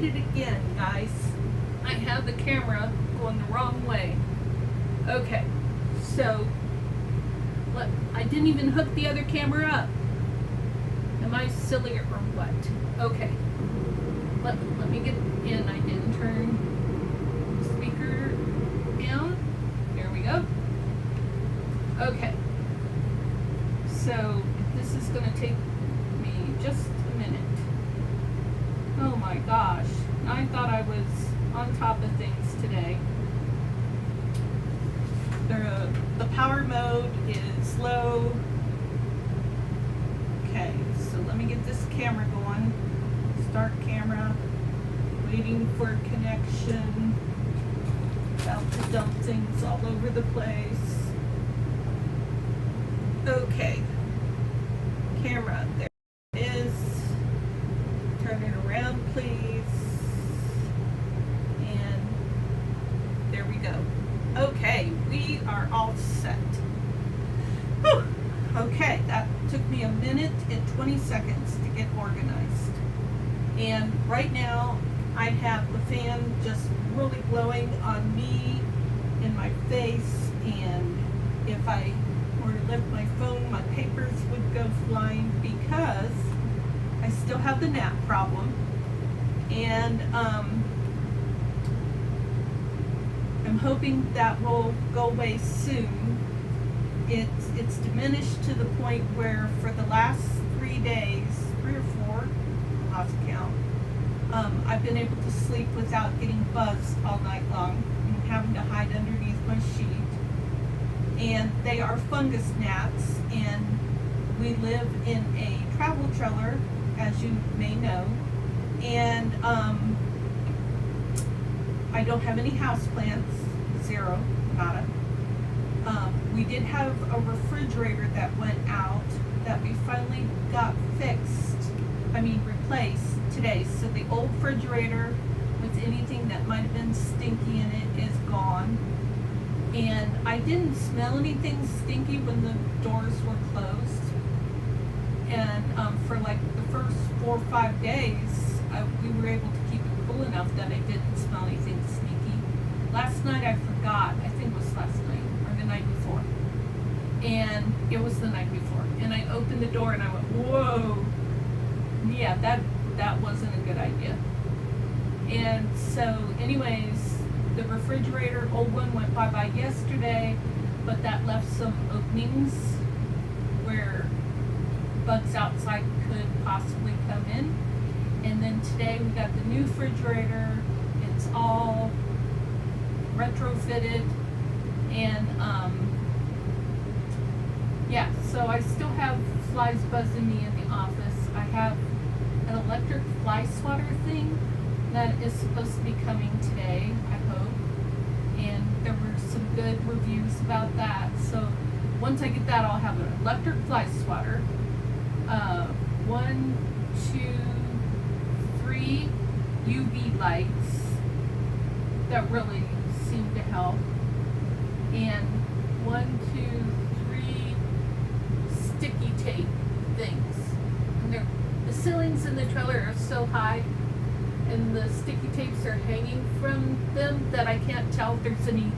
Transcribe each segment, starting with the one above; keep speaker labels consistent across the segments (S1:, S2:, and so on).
S1: did it again, guys. I have the camera going the wrong way. Okay, so I didn't even hook the other camera up. Am I silly or what? Okay, let me get in. I didn't turn the speaker down. There we go. Okay, so this is going to take me just a minute. Oh my gosh, I thought I was on top of things today. The power mode is low. Okay, so let me get this camera going. Start camera. Waiting for connection. About to dump things all over the place. Okay. Camera, there it is. Turn it around, please. And there we go. Okay, we are all set. Whew. Okay, that took me a minute and 20 seconds to get organized. And right now, I have the fan just really blowing on me in my face, and if I were to lift my phone, my papers would go flying because I still have the gnat problem. And I'm hoping that will go away soon. It's diminished to the point where for the last 3 days, 3 or 4, lost count, I've been able to sleep without getting buzzed all night long and having to hide underneath my sheet. And they are fungus gnats, and we live in a travel trailer, as you may know, and I don't have any house plants, zero, nada. We did have a refrigerator that went out that we finally got replaced today. So the old refrigerator with anything that might have been stinky in it is gone. And I didn't smell anything stinky when the doors were closed. And for like the first 4 or 5 days, we were able to keep it cool enough that I didn't smell anything sneaky. Last night I forgot, I think it was last night or the night before. And it was the night before. And I opened the door and I went, whoa. Yeah, that wasn't a good idea. And so anyways, the refrigerator, old one, went bye-bye yesterday, but that left some openings where bugs outside could possibly come in. And then today we got the new refrigerator. It's all retrofitted, and yeah, so I still have flies buzzing me in the office. I have an electric fly swatter thing that is supposed to be coming today, I hope, and there were some good reviews about that. So once I get that, I'll have an electric fly swatter, 1, 2, 3 UV lights that really seem to help, and 1, 2, 3 sticky tape things. And the ceilings in the trailer are so high, and the sticky tapes are hanging from them that I can't tell if there's any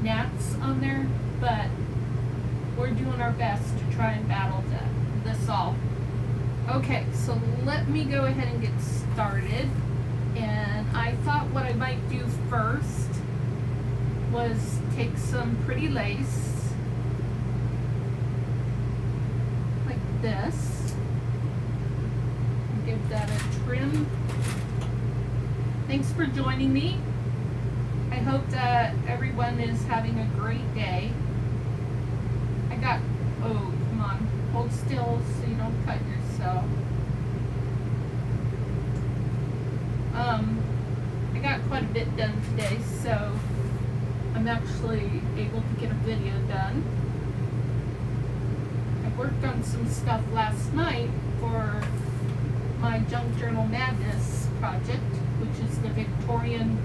S1: gnats on there, but we're doing our best to try and battle this all. Okay, so let me go ahead and get started. And I thought what I might do first was take some pretty lace like this and give that a trim. Thanks for joining me. I hope that everyone is having a great day. Oh, come on, hold still so you don't cut yourself. I got quite a bit done today, so I'm actually able to get a video done. I worked on some stuff last night for my Junk Journal Madness project, which is the Victorian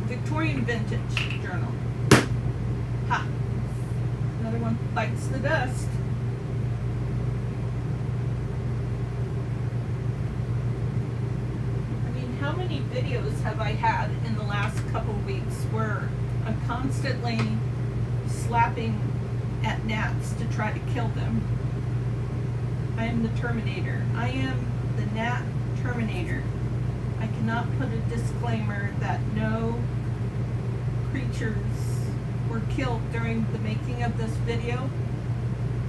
S1: Victorian Vintage Journal. Ha! Another one. bites the dust. I mean, how many videos have I had in the last couple weeks where I'm constantly slapping at gnats to try to kill them? I am the Terminator. I am the gnat Terminator. I cannot put a disclaimer that no creatures were killed during the making of this video.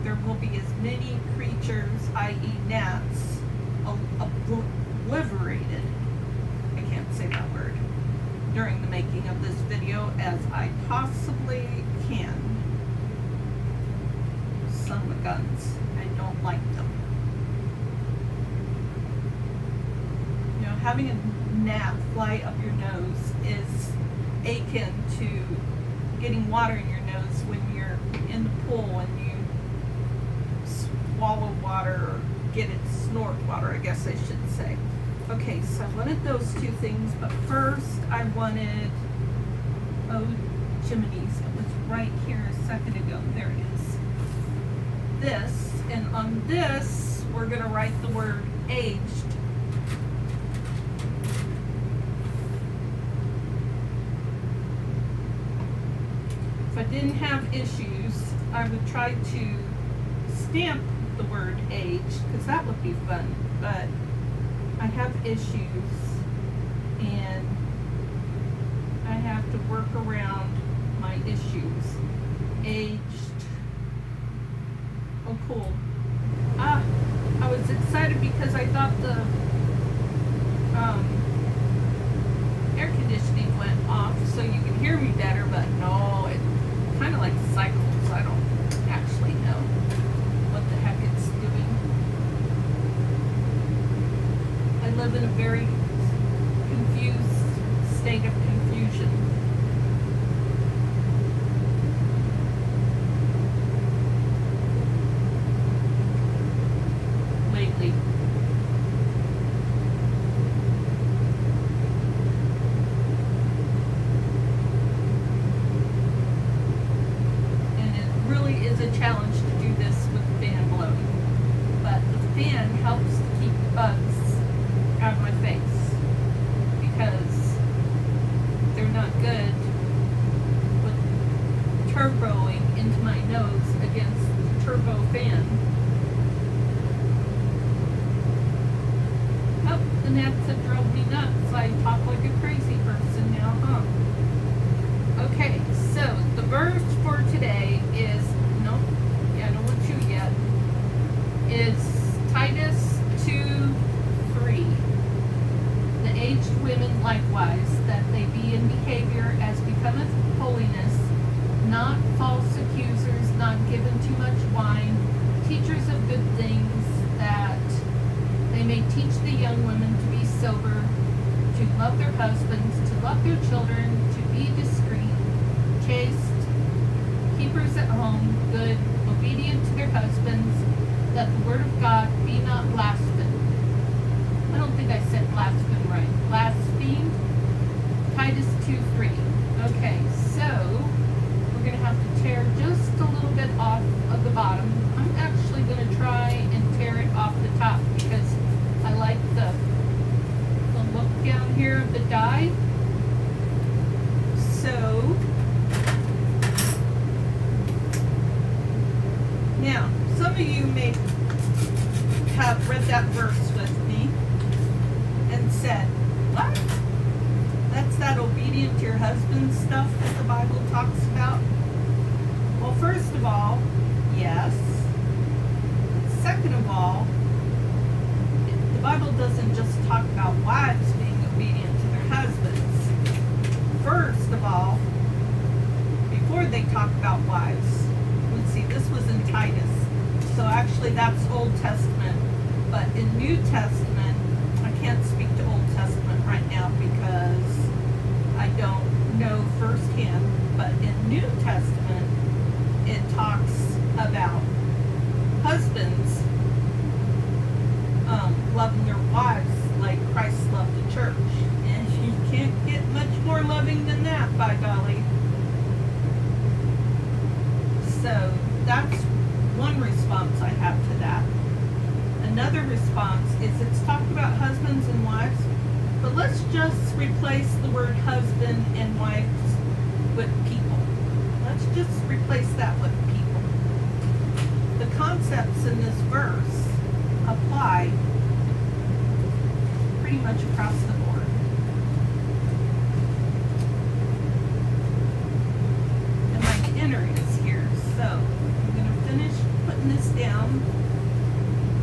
S1: There will be as many creatures, i.e. gnats, obliterated, I can't say that word, during the making of this video as I possibly can. Son of a guns. I don't like them. You know, having a gnat fly up your nose is akin to getting water in your nose when you're in the pool and you swallow water or get it snort water, I guess I should say. Okay, so I wanted those two things, but first I wanted, oh, Jiminy's, it was right here a second ago. There it is. This, and on this, we're going to write the word aged. If I didn't have issues, I would try to stamp the word aged, because that would be fun, but I have issues, and I have to work around my issues. Aged. Oh, cool. Ah, I was excited because I thought the air conditioning went off so you can hear me better, but no, it kind of like cycles. I don't actually know what the heck it's doing. I live in a very confused state of confusion. Lately. And it really is a challenge to do this with the fan blowing. But the fan helps to keep bugs out of my face because they're not good with turboing into my nose against the turbo fan. Oh, the gnats have drove me nuts. I talk like a crazy person now, huh? Okay, so the verse for today is, no, yeah, I don't want you yet, is Titus 2:3. The aged women likewise, that they be in behavior as becometh holiness, not false accusers, not given too much wine, teachers of good things, that they may teach the young women to be sober, to love their husbands, to love their children, to be discreet, chaste, keepers at home, good, obedient to their husbands, that the word of God be not blasphemed. I don't think I said blaspheme right. Blasphemed. Titus 2:3. Okay, so we're going to have to tear just a little bit off of the bottom. I'm actually going to try and tear it off the top because I like the look down here of the die. So, now, some of you may have read that verse with me and said, what? That's that obedient to your husband stuff that the Bible talks about? Well, first of all, yes. Second of all, the Bible doesn't just talk about wives being obedient to their husbands. First of all, before they talk about wives, let's see, this was in Titus. So actually that's Old Testament. But in New Testament, I can't speak to Old Testament right now because I don't know firsthand. But in New Testament, it talks about husbands loving their wives like Christ loved the church. And you can't get much more loving than that, by golly. So that's one response I have to that. Another response is it's talked about husbands and wives, but let's just replace the word husband and wives with people. Let's just replace that with people. The concepts in this verse apply pretty much across the board. And my inner is here, so I'm going to finish putting this down.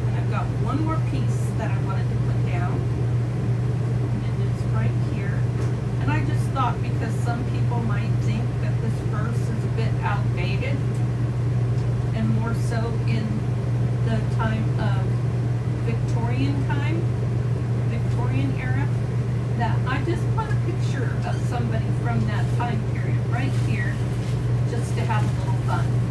S1: And I've got one more piece that I wanted to put down. And it's right here. And I just thought because some people might think that this verse is a bit outdated, and more so in the time of Victorian era, that I just put a picture of somebody from that time period right here just to have a little fun.